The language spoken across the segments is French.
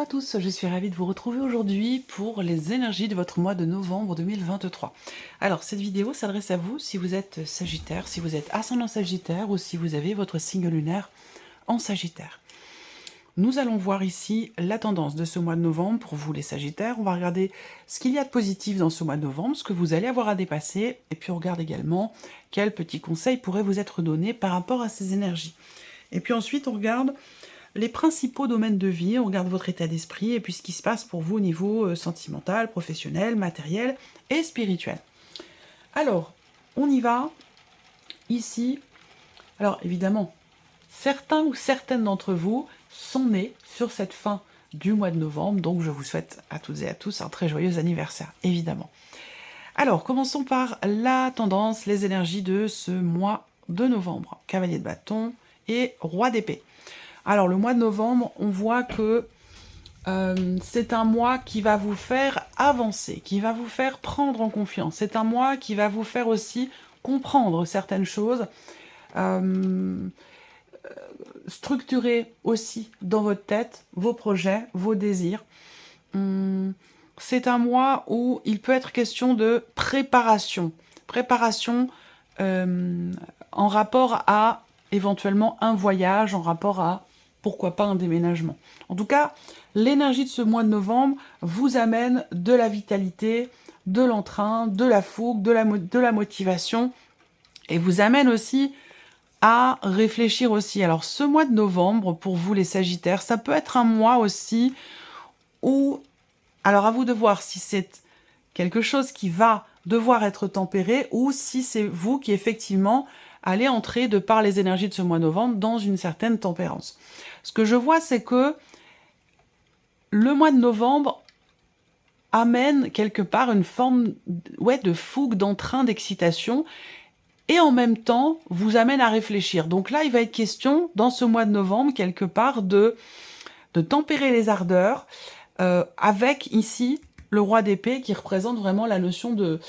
à tous, je suis ravie de vous retrouver aujourd'hui pour les énergies de votre mois de novembre 2023. Alors, cette vidéo s'adresse à vous si vous êtes Sagittaire, si vous êtes ascendant Sagittaire ou si vous avez votre signe lunaire en Sagittaire. Nous allons voir ici la tendance de ce mois de novembre pour vous les Sagittaires. On va regarder ce qu'il y a de positif dans ce mois de novembre, ce que vous allez avoir à dépasser, et puis on regarde également quels petits conseils pourraient vous être donnés par rapport à ces énergies. Et puis ensuite, on regarde les principaux domaines de vie, on regarde votre état d'esprit et puis ce qui se passe pour vous au niveau sentimental, professionnel, matériel et spirituel. Alors, on y va. Ici, alors évidemment, certains ou certaines d'entre vous sont nés sur cette fin du mois de novembre, donc je vous souhaite à toutes et à tous un très joyeux anniversaire, évidemment. Alors, commençons par la tendance, les énergies de ce mois de novembre. Cavalier de bâton et roi d'épée. Alors, le mois de novembre, on voit que c'est un mois qui va vous faire avancer, qui va vous faire prendre en confiance. C'est un mois qui va vous faire aussi comprendre certaines choses, structurer aussi dans votre tête vos projets, vos désirs. C'est un mois où il peut être question de préparation. Préparation en rapport à éventuellement un voyage, en rapport à pourquoi pas un déménagement. En tout cas, l'énergie de ce mois de novembre vous amène de la vitalité, de l'entrain, de la fougue, de la motivation, et vous amène aussi à réfléchir aussi. Alors ce mois de novembre, pour vous les Sagittaires, ça peut être un mois aussi où, alors à vous de voir si c'est quelque chose qui va devoir être tempéré ou si c'est vous qui effectivement allez entrer, de par les énergies de ce mois de novembre, dans une certaine tempérance. Ce que je vois, c'est que le mois de novembre amène quelque part une forme de fougue, d'entrain, d'excitation, et en même temps vous amène à réfléchir. Donc là, il va être question, dans ce mois de novembre, quelque part, de tempérer les ardeurs, avec ici le roi d'épée qui représente vraiment la notion de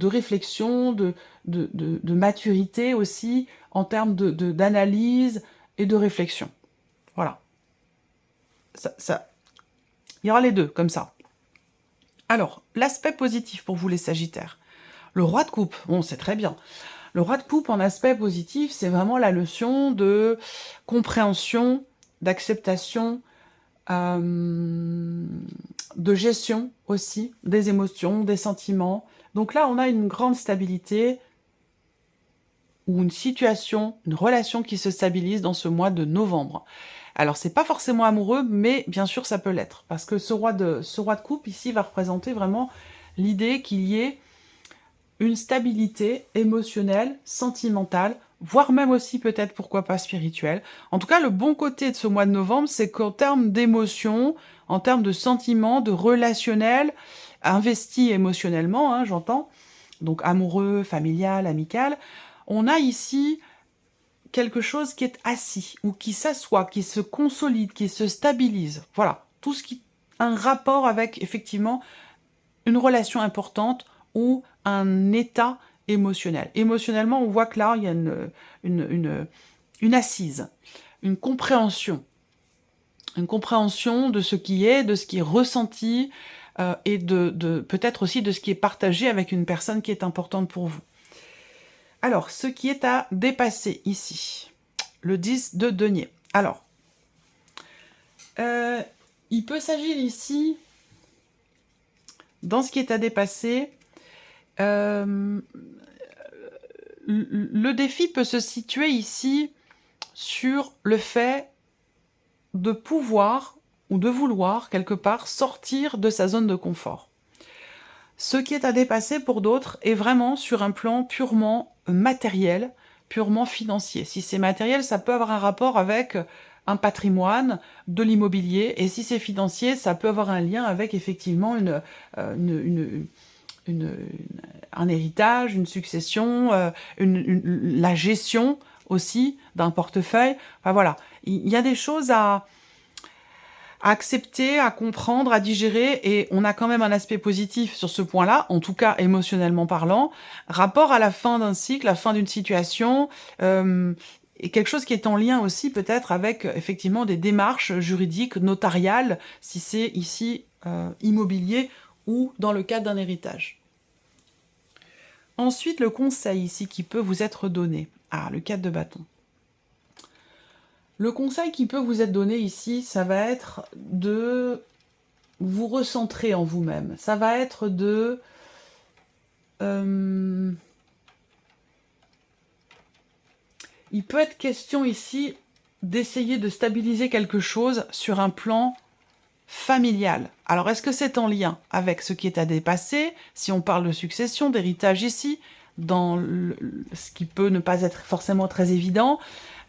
réflexion, de maturité aussi, en termes d'analyse et de réflexion. Voilà. Il y aura les deux, comme ça. Alors, l'aspect positif pour vous les Sagittaires. Le roi de coupe, bon, c'est très bien. Le roi de coupe en aspect positif, c'est vraiment la notion de compréhension, d'acceptation, de gestion aussi, des émotions, des sentiments. Donc là, on a une grande stabilité ou une situation, une relation qui se stabilise dans ce mois de novembre. Alors, c'est pas forcément amoureux, mais bien sûr, ça peut l'être. Parce que ce roi de coupe, ici, va représenter vraiment l'idée qu'il y ait une stabilité émotionnelle, sentimentale, voire même aussi peut-être, pourquoi pas, spirituelle. En tout cas, le bon côté de ce mois de novembre, c'est qu'en termes d'émotions, en termes de sentiments, de relationnel, investi émotionnellement, hein, j'entends, donc amoureux, familial, amical, on a ici quelque chose qui est assis, ou qui s'assoit, qui se consolide, qui se stabilise. Voilà, tout ce qui a un rapport avec, effectivement, une relation importante ou un état émotionnel. Émotionnellement, on voit que là, il y a une assise, une compréhension de ce qui est, de ce qui est ressenti, et peut-être aussi de ce qui est partagé avec une personne qui est importante pour vous. Alors, ce qui est à dépasser ici, le 10 de denier. Alors, il peut s'agir ici, dans ce qui est à dépasser, le défi peut se situer ici sur le fait de pouvoir ou de vouloir, quelque part, sortir de sa zone de confort. Ce qui est à dépasser pour d'autres est vraiment sur un plan purement matériel, purement financier. Si c'est matériel, ça peut avoir un rapport avec un patrimoine, de l'immobilier, et si c'est financier, ça peut avoir un lien avec effectivement un héritage, une succession, la gestion aussi d'un portefeuille. Enfin voilà, il y a des choses à accepter, à comprendre, à digérer, et on a quand même un aspect positif sur ce point-là, en tout cas émotionnellement parlant, rapport à la fin d'un cycle, la fin d'une situation. et quelque chose qui est en lien aussi peut-être avec effectivement des démarches juridiques, notariales, si c'est ici immobilier ou dans le cadre d'un héritage. Ensuite, le conseil ici qui peut vous être donné. Ah, le 4 de bâton. Le conseil qui peut vous être donné ici, ça va être de vous recentrer en vous-même. Ça va être de... il peut être question ici d'essayer de stabiliser quelque chose sur un plan familial. Alors, est-ce que c'est en lien avec ce qui est à dépasser, si on parle de succession, d'héritage ici, dans ce qui peut ne pas être forcément très évident?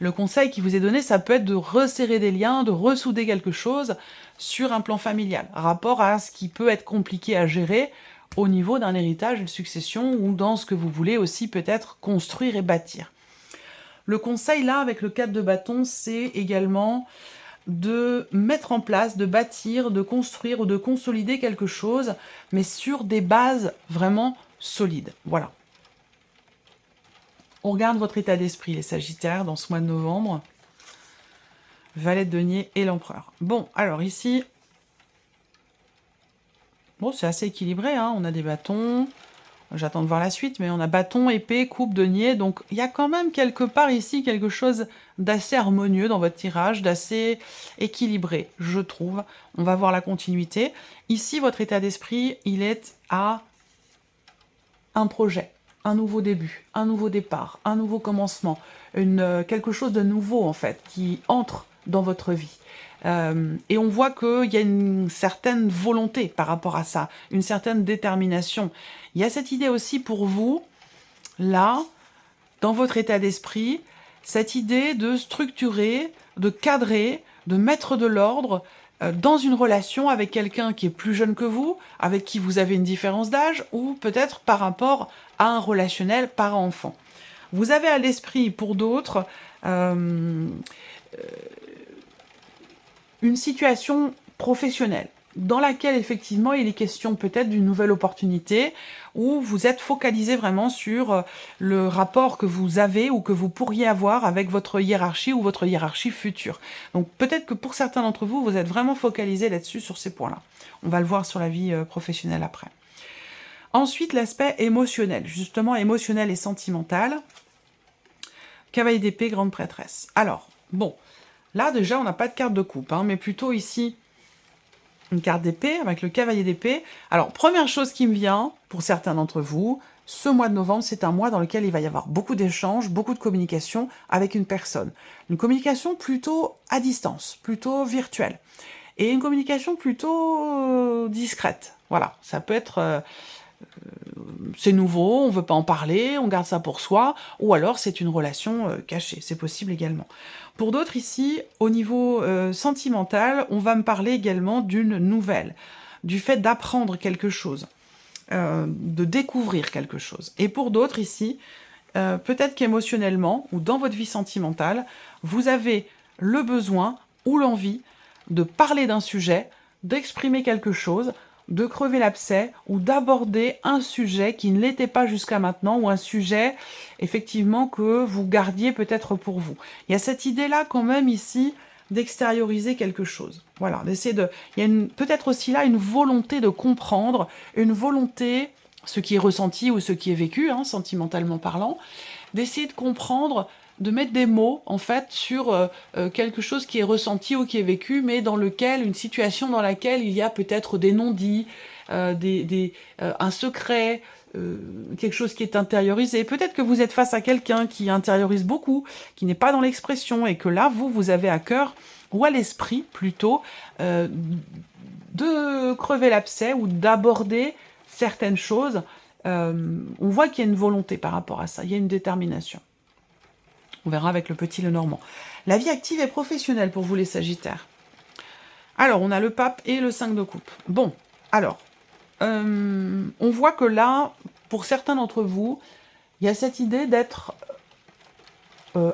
Le conseil qui vous est donné, ça peut être de resserrer des liens, de ressouder quelque chose sur un plan familial, rapport à ce qui peut être compliqué à gérer au niveau d'un héritage, d'une succession, ou dans ce que vous voulez aussi peut-être construire et bâtir. Le conseil là, avec le 4 de bâton, c'est également de mettre en place, de bâtir, de construire ou de consolider quelque chose, mais sur des bases vraiment solides. Voilà. On regarde votre état d'esprit, les Sagittaires, dans ce mois de novembre. Valet de denier et l'empereur. Bon, alors ici... Bon, c'est assez équilibré, hein. On a des bâtons... J'attends de voir la suite, mais on a bâton, épée, coupe, denier. Donc, il y a quand même quelque part ici quelque chose d'assez harmonieux dans votre tirage, d'assez équilibré, je trouve. On va voir la continuité. Ici, votre état d'esprit, il est à un projet, un nouveau début, un nouveau départ, un nouveau commencement, quelque chose de nouveau, en fait, qui entre dans votre vie. Et on voit qu'il y a une certaine volonté par rapport à ça, une certaine détermination. Il y a cette idée aussi pour vous, là, dans votre état d'esprit, cette idée de structurer, de cadrer, de mettre de l'ordre dans une relation avec quelqu'un qui est plus jeune que vous, avec qui vous avez une différence d'âge, ou peut-être par rapport à un relationnel parent-enfant. Vous avez à l'esprit, pour d'autres, une situation professionnelle dans laquelle effectivement il est question peut-être d'une nouvelle opportunité où vous êtes focalisé vraiment sur le rapport que vous avez ou que vous pourriez avoir avec votre hiérarchie ou votre hiérarchie future. Donc peut-être que pour certains d'entre vous, vous êtes vraiment focalisé là-dessus, sur ces points-là. On va le voir sur la vie professionnelle après. Ensuite, l'aspect émotionnel, justement émotionnel et sentimental. Cavalier d'épée, grande prêtresse. Alors, bon... Là, déjà, on n'a pas de carte de coupe, hein, mais plutôt ici, une carte d'épée avec le cavalier d'épée. Alors, première chose qui me vient, pour certains d'entre vous, ce mois de novembre, c'est un mois dans lequel il va y avoir beaucoup d'échanges, beaucoup de communication avec une personne. Une communication plutôt à distance, plutôt virtuelle. Et une communication plutôt discrète. Voilà, ça peut être... c'est nouveau, on ne veut pas en parler, on garde ça pour soi, ou alors c'est une relation cachée, c'est possible également. Pour d'autres ici, au niveau sentimental, on va me parler également d'une nouvelle, du fait d'apprendre quelque chose, de découvrir quelque chose. Et pour d'autres ici, peut-être qu'émotionnellement, ou dans votre vie sentimentale, vous avez le besoin ou l'envie de parler d'un sujet, d'exprimer quelque chose, de crever l'abcès ou d'aborder un sujet qui ne l'était pas jusqu'à maintenant ou un sujet effectivement que vous gardiez peut-être pour vous. Il y a cette idée-là quand même ici d'extérioriser quelque chose. Voilà, d'essayer de... Il y a peut-être aussi là une volonté de comprendre, une volonté, ce qui est ressenti ou ce qui est vécu, hein, sentimentalement parlant, d'essayer de comprendre, de mettre des mots, en fait, sur quelque chose qui est ressenti ou qui est vécu, mais dans lequel, une situation dans laquelle il y a peut-être des non-dits, un secret, quelque chose qui est intériorisé. Peut-être que vous êtes face à quelqu'un qui intériorise beaucoup, qui n'est pas dans l'expression, et que là, vous avez à cœur, ou à l'esprit, plutôt, de crever l'abcès ou d'aborder certaines choses. On voit qu'il y a une volonté par rapport à ça, il y a une détermination. On verra avec le petit Lenormand. La vie active et professionnelle pour vous les Sagittaires. Alors, on a le pape et le 5 de coupe. Bon, alors, on voit que là, pour certains d'entre vous, il y a cette idée d'être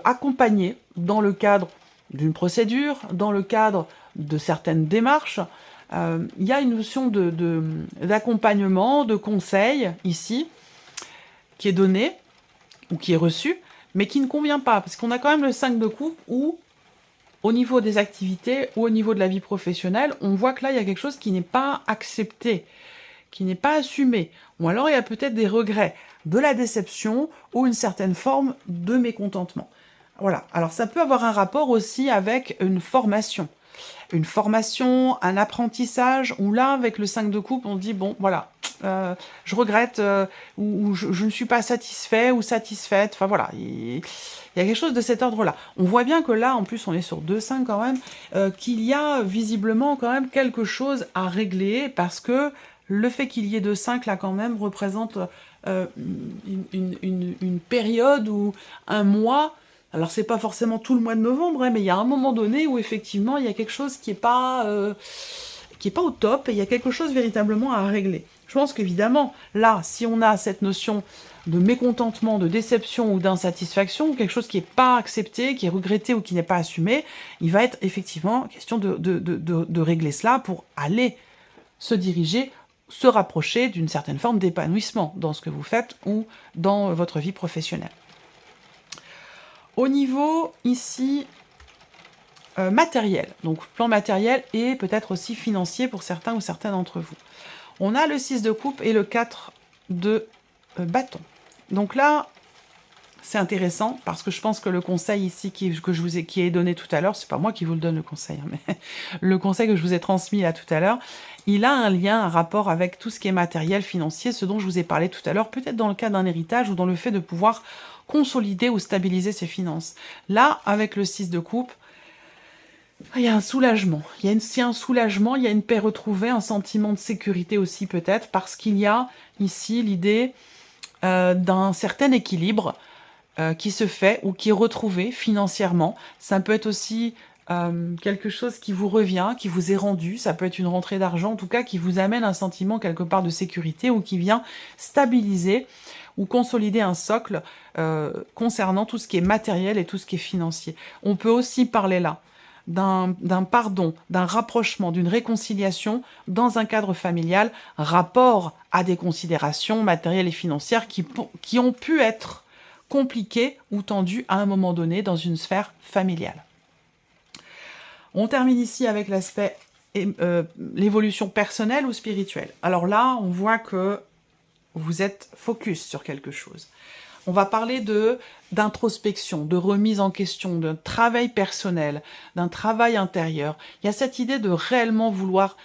accompagné dans le cadre d'une procédure, dans le cadre de certaines démarches. Il y a une notion d'accompagnement, de conseil, ici, qui est donnée, ou qui est reçue, mais qui ne convient pas, parce qu'on a quand même le 5 de coupe où, au niveau des activités ou au niveau de la vie professionnelle, on voit que là, il y a quelque chose qui n'est pas accepté, qui n'est pas assumé, ou alors il y a peut-être des regrets, de la déception ou une certaine forme de mécontentement. Voilà, alors ça peut avoir un rapport aussi avec une formation, un apprentissage, où là, avec le 5 de coupe, on dit, bon, voilà, je regrette, ou je ne suis pas satisfait ou satisfaite, enfin voilà, il y a quelque chose de cet ordre-là. On voit bien que là, en plus, on est sur 2-5 quand même, qu'il y a visiblement quand même quelque chose à régler, parce que le fait qu'il y ait 2-5 là quand même représente une période ou un mois. Alors c'est pas forcément tout le mois de novembre, hein, mais il y a un moment donné où effectivement il y a quelque chose qui est pas au top, et il y a quelque chose véritablement à régler. Je pense qu'évidemment, là, si on a cette notion de mécontentement, de déception ou d'insatisfaction, quelque chose qui n'est pas accepté, qui est regretté ou qui n'est pas assumé, il va être effectivement question de régler cela pour aller se diriger, se rapprocher d'une certaine forme d'épanouissement dans ce que vous faites ou dans votre vie professionnelle. Au niveau, ici, matériel, donc plan matériel et peut-être aussi financier pour certains ou certaines d'entre vous. On a le 6 de coupe et le 4 de bâton. Donc là, c'est intéressant parce que je pense que le conseil ici qui est donné tout à l'heure, c'est pas moi qui vous le donne le conseil, hein, mais le conseil que je vous ai transmis là tout à l'heure, il a un lien, un rapport avec tout ce qui est matériel, financier, ce dont je vous ai parlé tout à l'heure, peut-être dans le cas d'un héritage ou dans le fait de pouvoir consolider ou stabiliser ses finances. Là, avec le 6 de coupe, il y a un soulagement. Il y a un soulagement, il y a une paix retrouvée, un sentiment de sécurité aussi peut-être, parce qu'il y a ici l'idée d'un certain équilibre qui se fait ou qui est retrouvé financièrement. Ça peut être aussi quelque chose qui vous revient, qui vous est rendu, ça peut être une rentrée d'argent, en tout cas qui vous amène un sentiment quelque part de sécurité ou qui vient stabiliser ou consolider un socle concernant tout ce qui est matériel et tout ce qui est financier. On peut aussi parler là d'un pardon, d'un rapprochement, d'une réconciliation dans un cadre familial, rapport à des considérations matérielles et financières qui ont pu être compliquées ou tendues à un moment donné dans une sphère familiale. On termine ici avec l'aspect l'évolution personnelle ou spirituelle. Alors là, on voit que vous êtes focus sur quelque chose. On va parler d'introspection, de remise en question, d'un travail personnel, d'un travail intérieur. Il y a cette idée de réellement vouloir,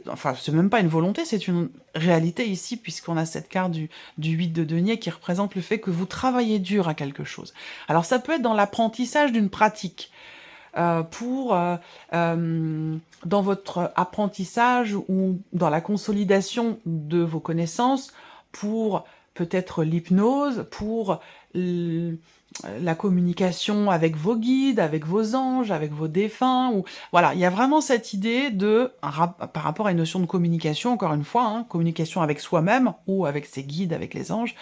enfin, c'est même pas une volonté, c'est une réalité ici, puisqu'on a cette carte du 8 de denier qui représente le fait que vous travaillez dur à quelque chose. Alors ça peut être dans l'apprentissage d'une pratique, dans votre apprentissage ou dans la consolidation de vos connaissances, pour peut-être l'hypnose, pour la communication avec vos guides, avec vos anges, avec vos défunts. Ou voilà, il y a vraiment cette idée par rapport à une notion de communication, encore une fois, hein, communication avec soi-même ou avec ses guides, avec les anges.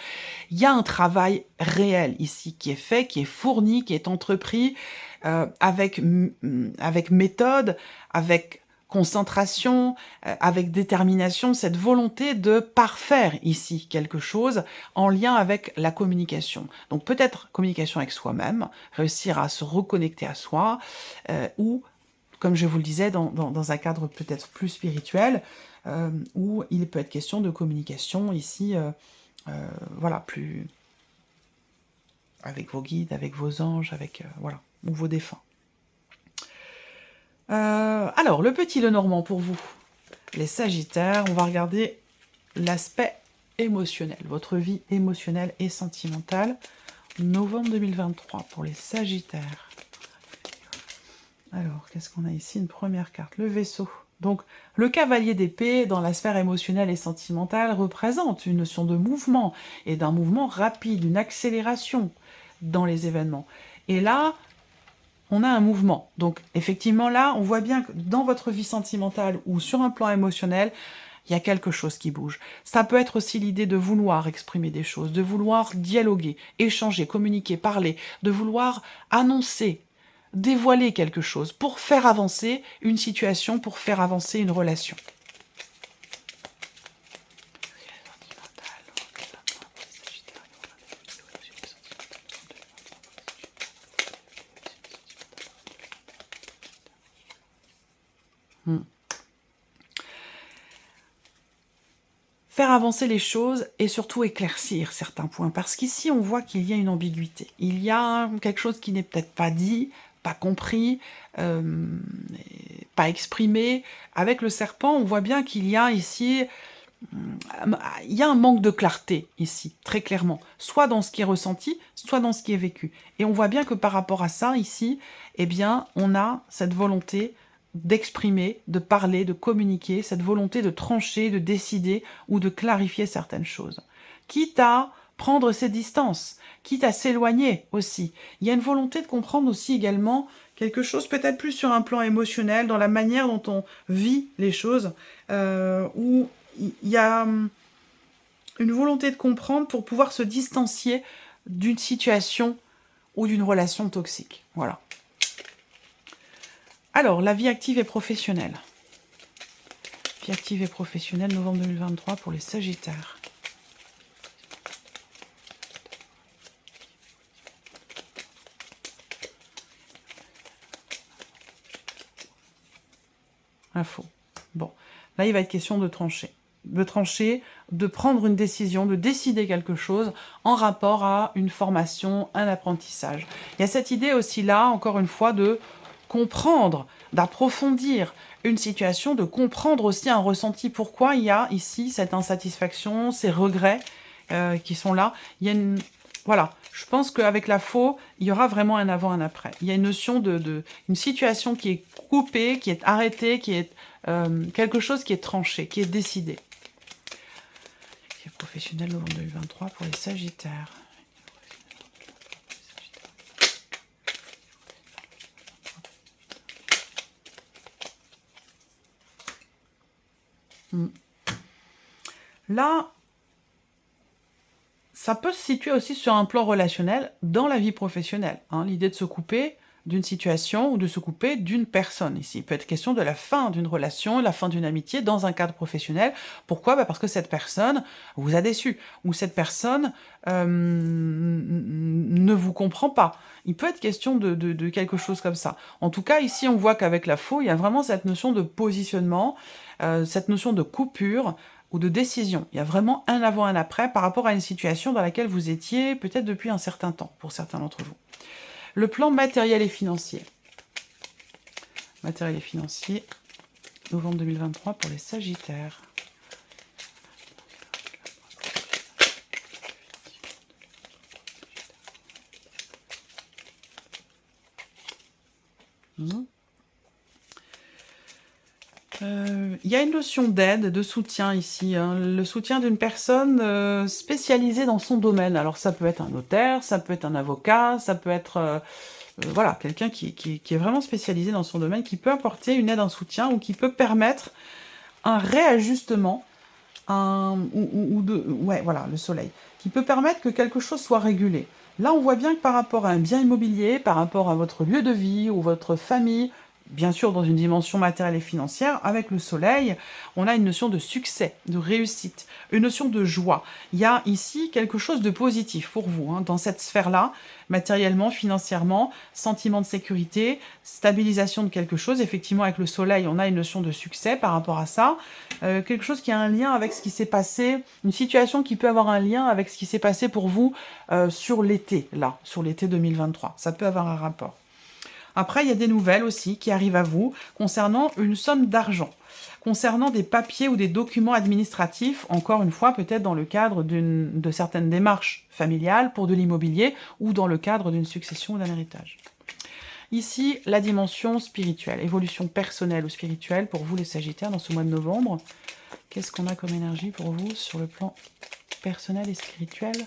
Il y a un travail réel ici qui est fait, qui est fourni, qui est entrepris avec méthode, avec concentration, avec détermination, cette volonté de parfaire ici quelque chose en lien avec la communication. Donc peut-être communication avec soi-même, réussir à se reconnecter à soi, ou, comme je vous le disais, dans un cadre peut-être plus spirituel, où il peut être question de communication ici, voilà, plus avec vos guides, avec vos anges, avec voilà, ou vos défunts. Alors, le petit Lenormand pour vous, les Sagittaires, on va regarder l'aspect émotionnel, votre vie émotionnelle et sentimentale, novembre 2023 pour les Sagittaires. Alors, qu'est-ce qu'on a ici? Une première carte, le Vaisseau. Donc, le cavalier d'épée, dans la sphère émotionnelle et sentimentale, représente une notion de mouvement, et d'un mouvement rapide, une accélération dans les événements. Et là, on a un mouvement. Donc, effectivement, là, on voit bien que dans votre vie sentimentale ou sur un plan émotionnel, il y a quelque chose qui bouge. Ça peut être aussi l'idée de vouloir exprimer des choses, de vouloir dialoguer, échanger, communiquer, parler, de vouloir annoncer, dévoiler quelque chose pour faire avancer une situation, pour faire avancer une relation. Faire avancer les choses et surtout éclaircir certains points. Parce qu'ici, on voit qu'il y a une ambiguïté. Il y a quelque chose qui n'est peut-être pas dit, pas compris, pas exprimé. Avec le serpent, on voit bien qu'il y a ici... Il y a un manque de clarté ici, très clairement. Soit dans ce qui est ressenti, soit dans ce qui est vécu. Et on voit bien que par rapport à ça, ici, eh bien, on a cette volonté d'exprimer, de parler, de communiquer, cette volonté de trancher, de décider ou de clarifier certaines choses. Quitte à prendre ses distances, quitte à s'éloigner aussi. Il y a une volonté de comprendre aussi également quelque chose peut-être plus sur un plan émotionnel, dans la manière dont on vit les choses, où il y a une volonté de comprendre pour pouvoir se distancier d'une situation ou d'une relation toxique. Voilà. Alors, la vie active et professionnelle. Vie active et professionnelle, novembre 2023 pour les Sagittaires. Info. Bon, là, il va être question de trancher. De prendre une décision, de décider quelque chose en rapport à une formation, un apprentissage. Il y a cette idée aussi là, encore une fois, de comprendre, d'approfondir une situation, de comprendre aussi un ressenti. Pourquoi il y a ici cette insatisfaction, ces regrets qui sont là. Il y a une... Voilà, je pense qu'avec la faux, il y aura vraiment un avant, un après. Il y a une notion une situation qui est coupée, qui est arrêtée, qui est quelque chose qui est tranché, qui est décidé. Professionnel novembre 2023 pour les Sagittaires. Là, ça peut se situer aussi sur un plan relationnel dans la vie professionnelle. Hein, l'idée de se couper d'une situation ou de se couper d'une personne. Ici, il peut être question de la fin d'une relation, la fin d'une amitié dans un cadre professionnel. Pourquoi? Parce que cette personne vous a déçu, ou cette personne ne vous comprend pas. Il peut être question de quelque chose comme ça. En tout cas, ici, on voit qu'avec la faux, il y a vraiment cette notion de positionnement, cette notion de coupure, ou de décision. Il y a vraiment un avant, un après par rapport à une situation dans laquelle vous étiez peut-être depuis un certain temps, pour certains d'entre vous. Le plan matériel et financier. Matériel et financier, novembre 2023 pour les Sagittaires. Il y a une notion d'aide, de soutien ici, hein. Le soutien d'une personne spécialisée dans son domaine. Alors ça peut être un notaire, ça peut être un avocat, ça peut être voilà, quelqu'un qui est vraiment spécialisé dans son domaine, qui peut apporter une aide, un soutien, ou qui peut permettre un réajustement, ouais, voilà, le soleil, qui peut permettre que quelque chose soit régulé. Là, on voit bien que par rapport à un bien immobilier, par rapport à votre lieu de vie ou votre famille, bien sûr dans une dimension matérielle et financière, avec le soleil, on a une notion de succès, de réussite, une notion de joie. Il y a ici quelque chose de positif pour vous, hein, dans cette sphère-là, matériellement, financièrement, sentiment de sécurité, stabilisation de quelque chose. Effectivement, avec le soleil, on a une notion de succès par rapport à ça. Quelque chose qui a un lien avec ce qui s'est passé, une situation qui peut avoir un lien avec ce qui s'est passé pour vous sur l'été, là, sur l'été 2023. Ça peut avoir un rapport. Après, il y a des nouvelles aussi qui arrivent à vous concernant une somme d'argent, concernant des papiers ou des documents administratifs, encore une fois, peut-être dans le cadre de certaines démarches familiales pour de l'immobilier ou dans le cadre d'une succession ou d'un héritage. Ici, la dimension spirituelle, évolution personnelle ou spirituelle pour vous les Sagittaires dans ce mois de novembre. Qu'est-ce qu'on a comme énergie pour vous sur le plan personnel et spirituel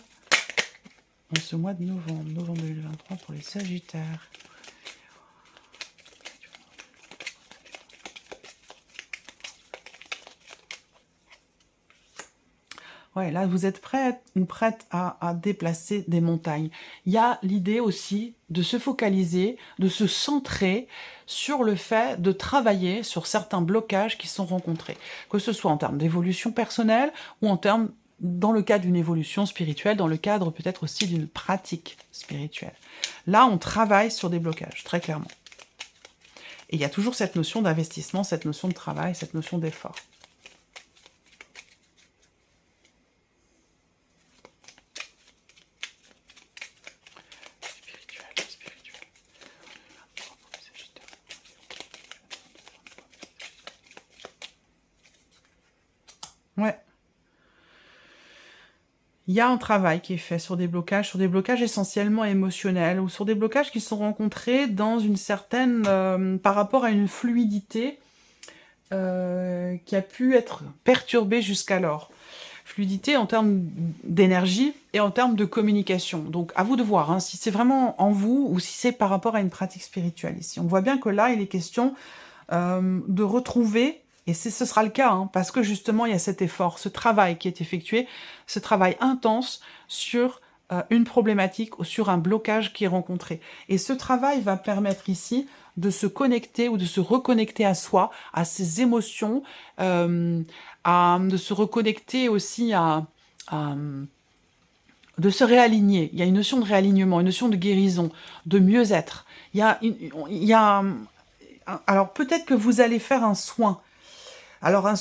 en ce mois de novembre, novembre 2023 pour les Sagittaires? Ouais, là, vous êtes prête ou prête à déplacer des montagnes. Il y a l'idée aussi de se focaliser, de se centrer sur le fait de travailler sur certains blocages qui sont rencontrés, que ce soit en termes d'évolution personnelle ou en termes, dans le cadre d'une évolution spirituelle, dans le cadre peut-être aussi d'une pratique spirituelle. Là, on travaille sur des blocages, très clairement. Et il y a toujours cette notion d'investissement, cette notion de travail, cette notion d'effort. Ouais. Il y a un travail qui est fait sur des blocages essentiellement émotionnels, ou sur des blocages qui sont rencontrés dans une certaine... par rapport à une fluidité qui a pu être perturbée jusqu'alors. Fluidité en termes d'énergie et en termes de communication. Donc, à vous de voir, hein, si c'est vraiment en vous ou si c'est par rapport à une pratique spirituelle ici. On voit bien que là, il est question de retrouver, et ce sera le cas, hein, parce que justement, il y a cet effort, ce travail qui est effectué, ce travail intense sur une problématique ou sur un blocage qui est rencontré. Et ce travail va permettre ici de se connecter ou de se reconnecter à soi, à ses émotions, de se reconnecter aussi de se réaligner. Il y a une notion de réalignement, une notion de guérison, de mieux-être. Alors peut-être que vous allez faire un soin. Alors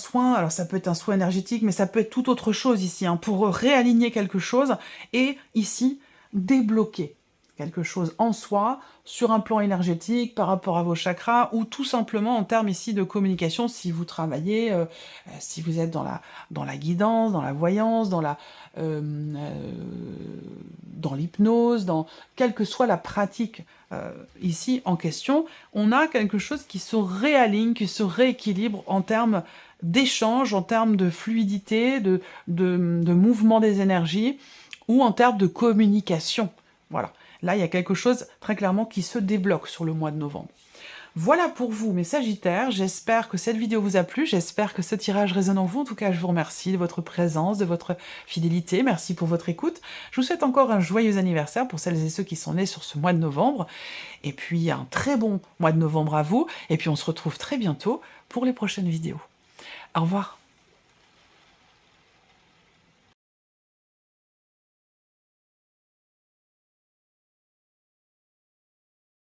ça peut être un soin énergétique, mais ça peut être tout autre chose ici, hein, pour réaligner quelque chose et ici débloquer quelque chose en soi, sur un plan énergétique, par rapport à vos chakras, ou tout simplement en termes ici de communication, si vous travaillez, si vous êtes dans la guidance, dans la voyance, dans l'hypnose, dans quelle que soit la pratique ici en question, on a quelque chose qui se réaligne, qui se rééquilibre en termes d'échange, en termes de fluidité, de mouvement des énergies, ou en termes de communication. Voilà. Là, il y a quelque chose très clairement qui se débloque sur le mois de novembre. Voilà pour vous, mes Sagittaires. J'espère que cette vidéo vous a plu. J'espère que ce tirage résonne en vous. En tout cas, je vous remercie de votre présence, de votre fidélité. Merci pour votre écoute. Je vous souhaite encore un joyeux anniversaire pour celles et ceux qui sont nés sur ce mois de novembre. Et puis, un très bon mois de novembre à vous. Et puis, on se retrouve très bientôt pour les prochaines vidéos. Au revoir.